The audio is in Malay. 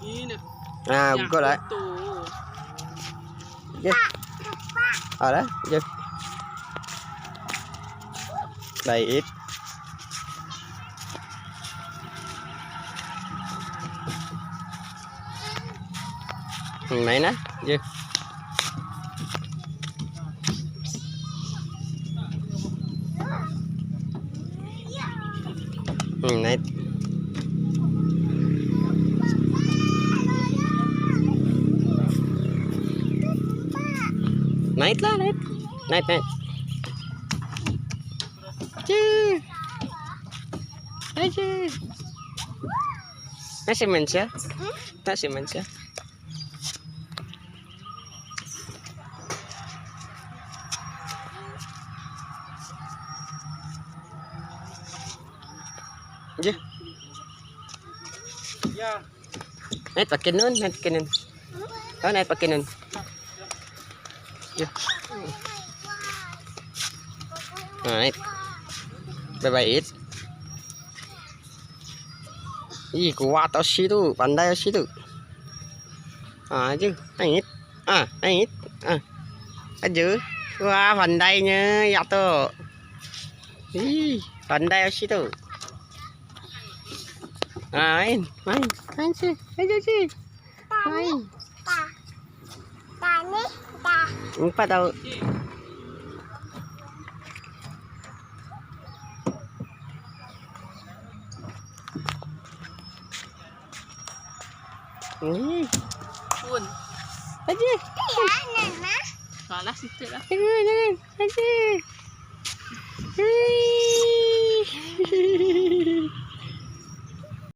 Ini. Buka lại. Ở đấy, chưa? Đây ít. Này nè, chưa? Này. Naik lah, naik. Naik. Cih. Aja. Nasi mancia. Nasi mancia. Je. Ya. Naik pakai nun, naik pakai nun. Oh, naik pakai nun. Je. Naik. Bye-bye it. Ih, kuat tau situ, pandai tau situ. Chứ, naik. Naik. Aja. Wah, pandainya ya tuh. Ih, pandai tau situ. Main sih, aja sih. Main. Empat tahu. Pun. Aja. Salah situ lah. Jangan. Aja.